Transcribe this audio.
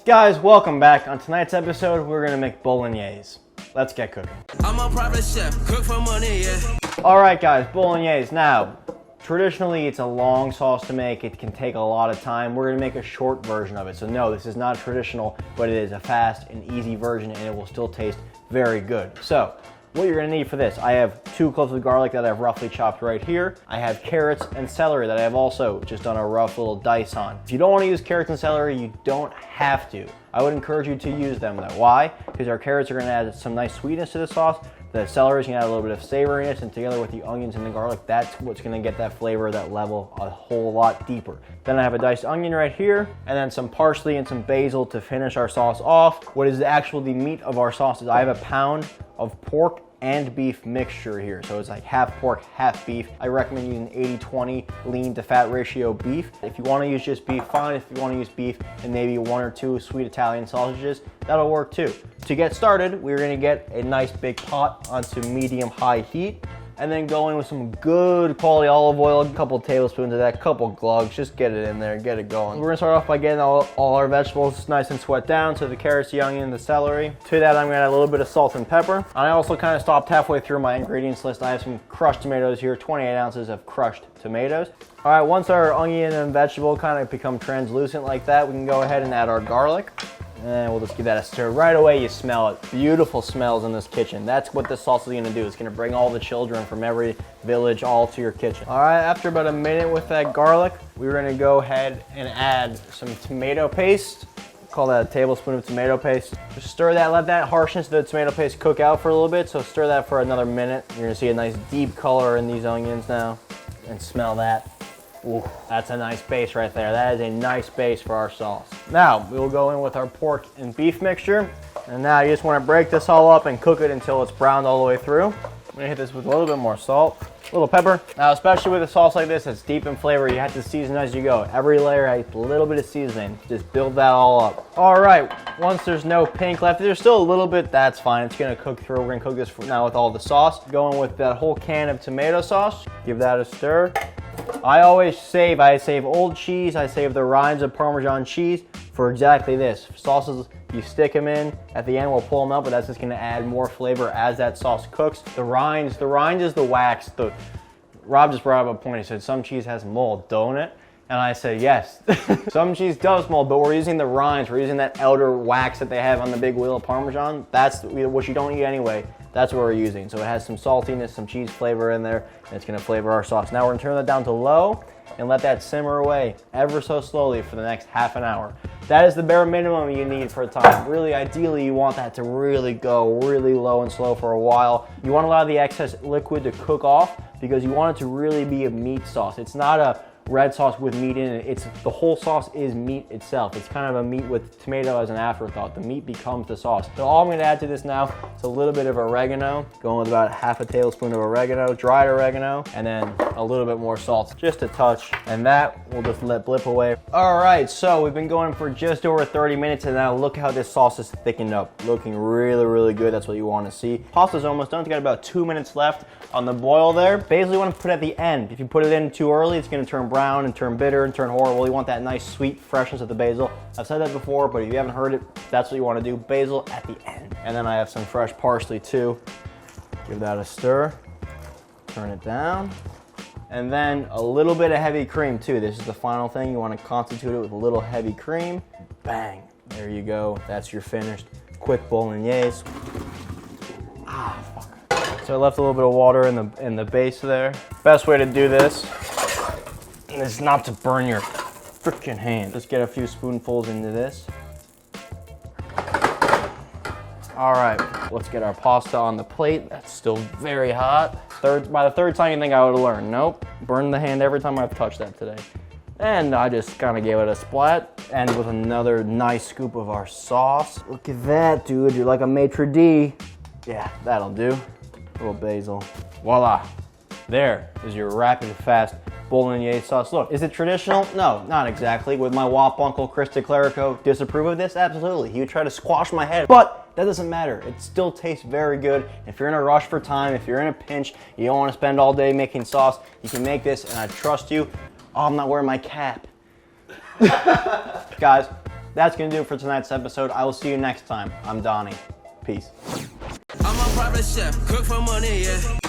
Guys, welcome back. On tonight's episode, we're gonna make bolognese. Let's get cooking. I'm a private chef, cook for money, yeah. All right, guys, bolognese. Now, traditionally, it's a long sauce to make. It can take a lot of time. We're gonna make a short version of it. So no, this is not traditional, but it is a fast and easy version, and it will still taste very good. So, what you're gonna need for this, I have 2 cloves of garlic that I've roughly chopped right here. I have carrots and celery that I have also just done a rough little dice on. If you don't wanna use carrots and celery, you don't have to. I would encourage you to use them though. Why? Because our carrots are gonna add some nice sweetness to the sauce. The celery is gonna add a little bit of savoriness, and together with the onions and the garlic, that's what's gonna get that flavor, that level a whole lot deeper. Then I have a diced onion right here, and then some parsley and some basil to finish our sauce off. What is actually the meat of our sauce is I have a pound of pork and beef mixture here. So it's like half pork, half beef. I recommend using 80-20 lean to fat ratio beef. If you wanna use just beef, fine. If you wanna use beef and maybe 1 or 2 sweet Italian sausages, that'll work too. To get started, we're gonna get a nice big pot onto medium-high heat, and then go in with some good quality olive oil, a couple tablespoons of that, couple glugs, just get it in there, get it going. We're gonna start off by getting all our vegetables nice and sweat down, so the carrots, the onion, the celery. To that, I'm gonna add a little bit of salt and pepper. And I also kind of stopped halfway through my ingredients list. I have some crushed tomatoes here, 28 ounces of crushed tomatoes. All right, once our onion and vegetable kind of become translucent like that, we can go ahead and add our garlic. And we'll just give that a stir. Right away, you smell it. Beautiful smells in this kitchen. That's what this sauce is gonna do. It's gonna bring all the children from every village all to your kitchen. All right, after about a minute with that garlic, we're gonna go ahead and add some tomato paste. Call that a tablespoon of tomato paste. Just stir that, let that harshness of the tomato paste cook out for a little bit. So stir that for another minute. You're gonna see a nice deep color in these onions now. And smell that. Ooh, that's a nice base right there. That is a nice base for our sauce. Now, we will go in with our pork and beef mixture. And now you just want to break this all up and cook it until it's browned all the way through. I'm gonna hit this with a little bit more salt, a little pepper. Now, especially with a sauce like this that's deep in flavor, you have to season as you go. Every layer has a little bit of seasoning. Just build that all up. All right, once there's no pink left, there's still a little bit, that's fine. It's gonna cook through. We're gonna cook this now with all the sauce. Going with that whole can of tomato sauce. Give that a stir. I save old cheese, I save the rinds of Parmesan cheese for exactly this. Sauces, you stick them in, at the end we'll pull them out, but that's just gonna add more flavor as that sauce cooks. The rinds is the wax. Rob just brought up a point, he said some cheese has mold, don't it? And I said, yes, some cheese does mold, but we're using the rinds, we're using that outer wax that they have on the big wheel of Parmesan. That's what you don't eat anyway. That's what we're using. So it has some saltiness, some cheese flavor in there, and it's gonna flavor our sauce. Now we're gonna turn that down to low and let that simmer away ever so slowly for the next half an hour. That is the bare minimum you need for a time. Really, ideally, you want that to really go really low and slow for a while. You want a lot of the excess liquid to cook off because you want it to really be a meat sauce. It's not a red sauce with meat in it. The whole sauce is meat itself. It's kind of a meat with tomato as an afterthought. The meat becomes the sauce. So all I'm gonna add to this now is a little bit of oregano, going with about half a tablespoon of oregano, dried oregano, and then a little bit more salt, just a touch, and that we'll just let blip away. All right, so we've been going for just over 30 minutes, and now look how this sauce is thickened up. Looking really, really good. That's what you wanna see. Pasta's almost done. It's got about 2 minutes left on the boil there. Basil you wanna put at the end. If you put it in too early, it's gonna turn brown and turn bitter and turn horrible. You want that nice sweet freshness of the basil. I've said that before, but if you haven't heard it, that's what you want to do. Basil at the end. And then I have some fresh parsley too. Give that a stir. Turn it down. And then a little bit of heavy cream too. This is the final thing. You want to constitute it with a little heavy cream. Bang. There you go. That's your finished quick bolognese. Ah, fuck. So I left a little bit of water in the base there. Best way to do this is not to burn your freaking hand. Just get a few spoonfuls into this. All right, let's get our pasta on the plate. That's still very hot. By the third time you think I would have learned. Nope, burned the hand every time I've touched that today. And I just kind of gave it a splat. And with another nice scoop of our sauce. Look at that, dude, you're like a maitre d'. Yeah, that'll do. A little basil. Voila. There is your rapid fast bolognese sauce. Look, is it traditional? No, not exactly. Would my WAP uncle Chris DeClerico disapprove of this? Absolutely. He would try to squash my head, but that doesn't matter. It still tastes very good. If you're in a rush for time, if you're in a pinch, you don't want to spend all day making sauce, you can make this, and I trust you. Oh, I'm not wearing my cap. Guys, that's gonna do it for tonight's episode. I will see you next time. I'm Donnie. Peace. I'm a private chef, cook for money, yeah.